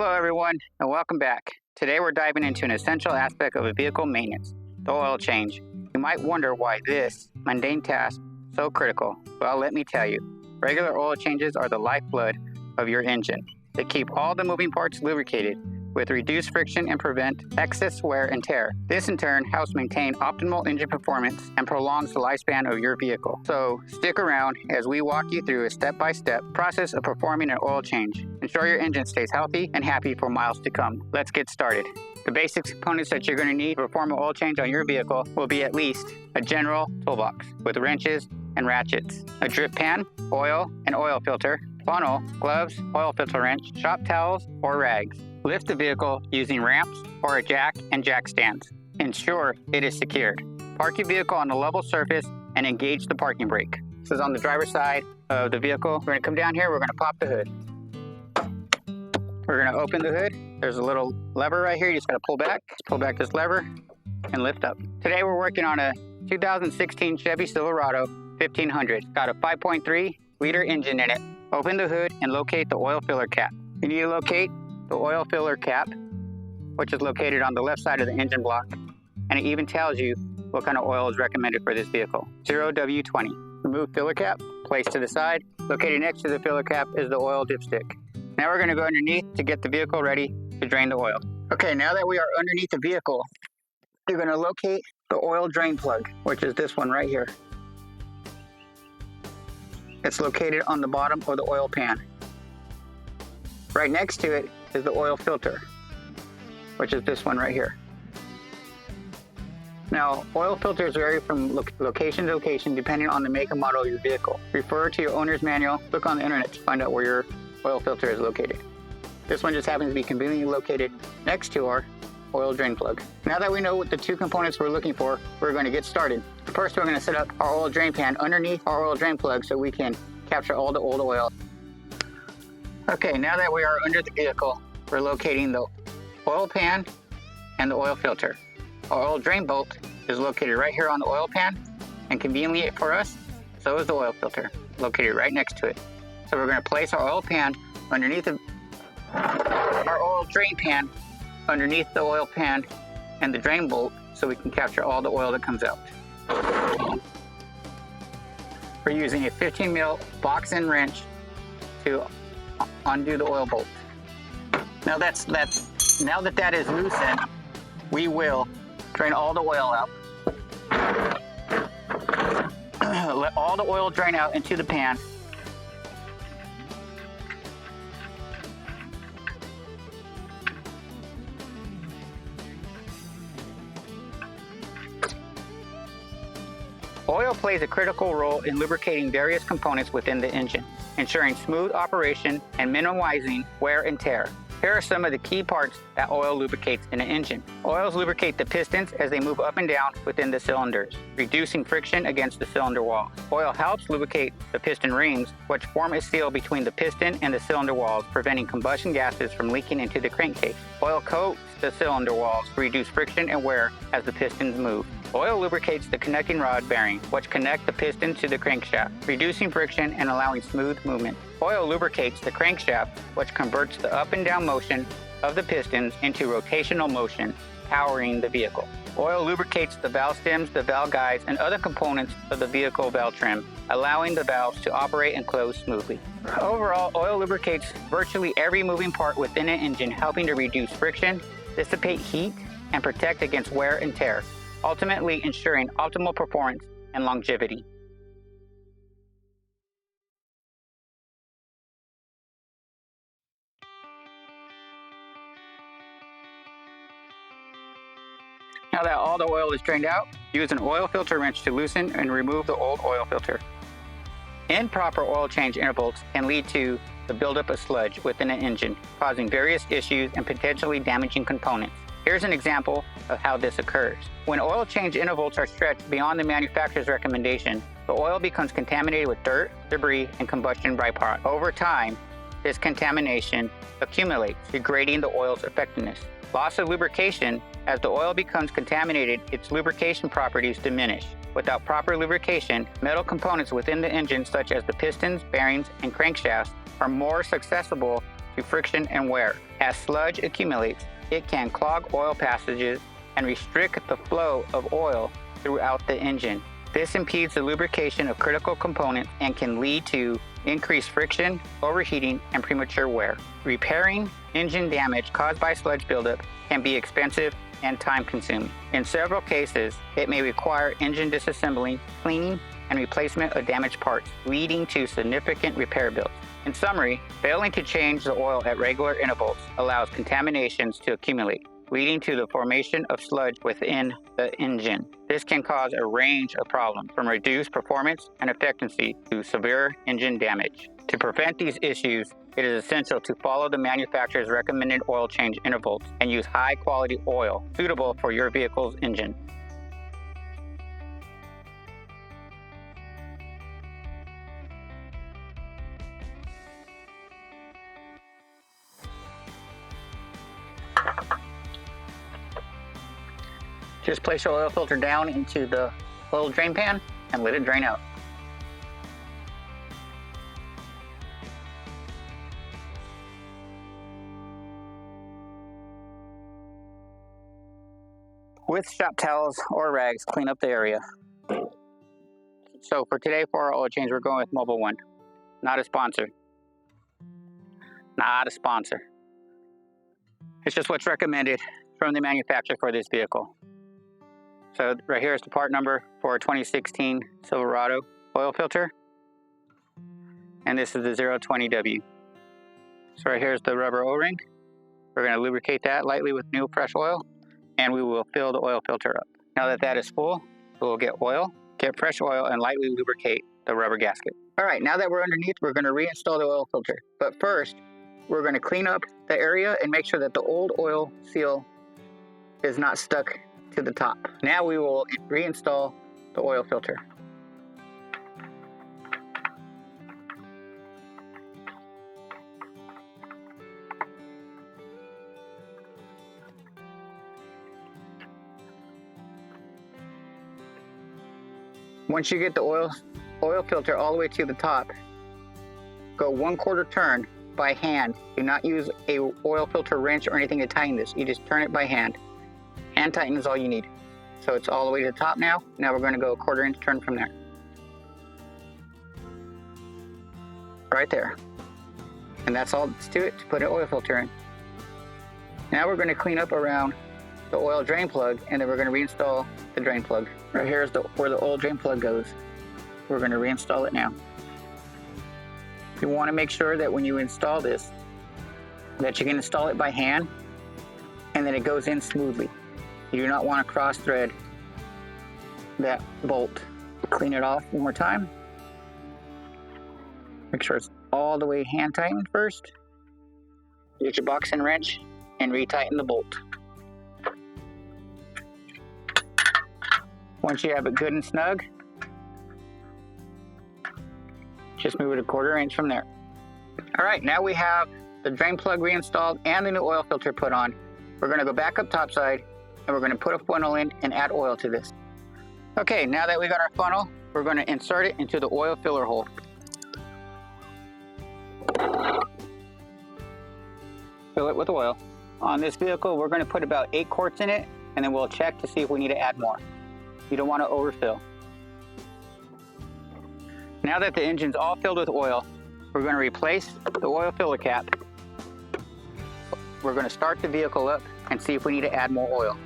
Hello everyone and welcome back. Today we're diving into an essential aspect of a vehicle maintenance, the oil change. You might wonder why this mundane task is so critical. Well, let me tell you. Regular oil changes are the lifeblood of your engine. They keep all the moving parts lubricated with reduced friction and prevent excess wear and tear. This in turn helps maintain optimal engine performance and prolongs the lifespan of your vehicle. So stick around as we walk you through a step-by-step process of performing an oil change. Ensure your engine stays healthy and happy for miles to come. Let's get started. The basic components that you're going to need to perform an oil change on your vehicle will be at least a general toolbox with wrenches and ratchets, a drip pan, oil and oil filter, funnel, gloves, oil filter wrench, shop towels, or rags. Lift the vehicle using ramps or a jack and jack stands. Ensure it is secured. Park your vehicle on a level surface and engage the parking brake. This is on the driver's side of the vehicle. We're going to come down here. We're going to pop the hood. We're going to open the hood. There's a little lever right here. You just got to pull back. Pull back this lever and lift up. Today we're working on a 2016 Chevy Silverado 1500. Got a 5.3 liter engine in it. Open the hood and locate the oil filler cap. You need to locate the oil filler cap, which is located on the left side of the engine block, and it even tells you what kind of oil is recommended for this vehicle. 0W20. Remove filler cap, place to the side. Located next to the filler cap is the oil dipstick. Now we're going to go underneath to get the vehicle ready to drain the oil. Okay, now that we are underneath the vehicle, you're going to locate the oil drain plug, which is this one right here. It's located on the bottom of the oil pan. Right next to it is the oil filter, which is this one right here. Now, oil filters vary from location to location depending on the make and model of your vehicle. Refer to your owner's manual, look on the internet to find out where your oil filter is located. This one just happens to be conveniently located next to our oil drain plug. Now that we know what the two components we're looking for, we're going to get started. First, we're going to set up our oil drain pan underneath our oil drain plug so we can capture all the old oil. Okay, now that we are under the vehicle, we're locating the oil pan and the oil filter. Our oil drain bolt is located right here on the oil pan, and conveniently for us, so is the oil filter, located right next to it. So we're going to place our oil pan underneath our oil drain pan underneath the oil pan and the drain bolt so we can capture all the oil that comes out. We're using a 15 mil box end wrench to undo the oil bolt. Now now that is loosened, we will drain all the oil out. Let all the oil drain out into the pan. Oil plays a critical role in lubricating various components within the engine, ensuring smooth operation and minimizing wear and tear. Here are some of the key parts that oil lubricates in an engine. Oils lubricate the pistons as they move up and down within the cylinders, reducing friction against the cylinder walls. Oil helps lubricate the piston rings, which form a seal between the piston and the cylinder walls, preventing combustion gases from leaking into the crankcase. Oil coats the cylinder walls to reduce friction and wear as the pistons move. Oil lubricates the connecting rod bearings, which connect the piston to the crankshaft, reducing friction and allowing smooth movement. Oil lubricates the crankshaft, which converts the up and down motion of the pistons into rotational motion, powering the vehicle. Oil lubricates the valve stems, the valve guides, and other components of the vehicle valve trim, allowing the valves to operate and close smoothly. Overall, oil lubricates virtually every moving part within an engine, helping to reduce friction, dissipate heat, and protect against wear and tear, ultimately ensuring optimal performance and longevity. Now that all the oil is drained out, use an oil filter wrench to loosen and remove the old oil filter. Improper oil change intervals can lead to the buildup of sludge within an engine, causing various issues and potentially damaging components. Here's an example of how this occurs. When oil change intervals are stretched beyond the manufacturer's recommendation, the oil becomes contaminated with dirt, debris, and combustion byproducts. Over time, this contamination accumulates, degrading the oil's effectiveness. Loss of lubrication. As the oil becomes contaminated, its lubrication properties diminish. Without proper lubrication, metal components within the engine, such as the pistons, bearings, and crankshafts, are more susceptible to friction and wear. As sludge accumulates, it can clog oil passages and restrict the flow of oil throughout the engine. This impedes the lubrication of critical components and can lead to increased friction, overheating, and premature wear. Repairing engine damage caused by sludge buildup can be expensive and time-consuming. In several cases, it may require engine disassembling, cleaning, and replacement of damaged parts, leading to significant repair bills. In summary, failing to change the oil at regular intervals allows contaminations to accumulate, leading to the formation of sludge within the engine. This can cause a range of problems, from reduced performance and efficiency to severe engine damage. To prevent these issues, it is essential to follow the manufacturer's recommended oil change intervals and use high-quality oil suitable for your vehicle's engine. Just place your oil filter down into the oil drain pan and let it drain out. With shop towels or rags, clean up the area. So for today, for our oil change, we're going with Mobil 1. Not a sponsor. Not a sponsor. It's just what's recommended from the manufacturer for this vehicle. So right here is the part number for a 2016 Silverado oil filter. And this is the 020W. So right here is the rubber O-ring. We're going to lubricate that lightly with new fresh oil, and we will fill the oil filter up. Now that that is full, we'll get fresh oil, and lightly lubricate the rubber gasket. All right, now that we're underneath, we're going to reinstall the oil filter. But first, we're going to clean up the area and make sure that the old oil seal is not stuck to the top. Now we will reinstall the oil filter. Once you get the oil filter all the way to the top, go 1/4 turn by hand. Do not use a oil filter wrench or anything to tighten this. You just turn it by hand. Hand tighten is all you need. So it's all the way to the top now. Now we're going to go 1/4 inch turn from there. Right there. And that's all that's to it, to put an oil filter in. Now we're going to clean up around the oil drain plug, and then we're going to reinstall the drain plug. Right here is where the oil drain plug goes. We're going to reinstall it now. You want to make sure that when you install this, that you can install it by hand, and then it goes in smoothly. You do not want to cross thread that bolt. Clean it off one more time. Make sure it's all the way hand tightened first. Get your box and wrench and retighten the bolt. Once you have it good and snug, just move it 1/4 inch from there. All right, now we have the drain plug reinstalled and the new oil filter put on. We're going to go back up topside, and we're going to put a funnel in and add oil to this. Okay, now that we got our funnel, we're going to insert it into the oil filler hole. Fill it with oil. On this vehicle, we're going to put about 8 quarts in it, and then we'll check to see if we need to add more. You don't want to overfill. Now that the engine's all filled with oil, we're going to replace the oil filler cap. We're going to start the vehicle up and see if we need to add more oil.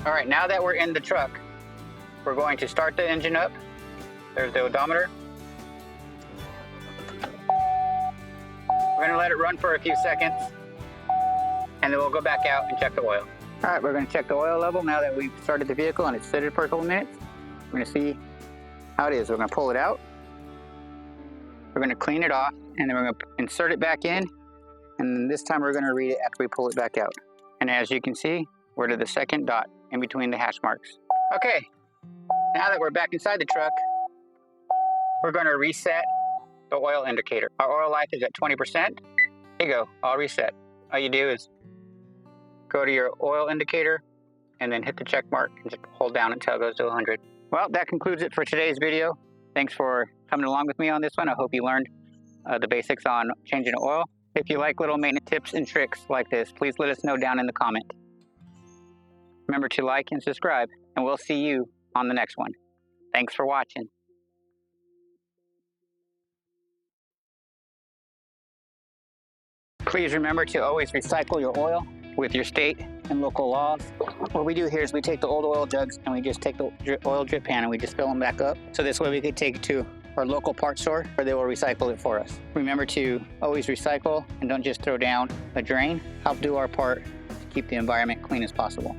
All right, now that we're in the truck, we're going to start the engine up. There's the odometer. We're going to let it run for a few seconds, and then we'll go back out and check the oil. All right, we're going to check the oil level now that we've started the vehicle and it's sitting for a couple minutes. We're going to see how it is. We're going to pull it out. We're going to clean it off, and then we're going to insert it back in. And then this time we're going to read it after we pull it back out. And as you can see, we're to the second dot in between the hash marks. Okay, now that we're back inside the truck, we're going to reset the oil indicator. Our oil life is at 20%. There you go, all reset. All you do is go to your oil indicator and then hit the check mark and just hold down until it goes to 100. Well, that concludes it for today's video. Thanks for coming along with me on this one. I hope you learned the basics on changing oil. If you like little maintenance tips and tricks like this, please let us know down in the comment. Remember to like and subscribe, and we'll see you on the next one. Thanks for watching. Please remember to always recycle your oil with your state and local laws. What we do here is we take the old oil jugs and we just take the oil drip pan and we just fill them back up. So this way we could take it to our local parts store where they will recycle it for us. Remember to always recycle and don't just throw down a drain. Help do our part to keep the environment clean as possible.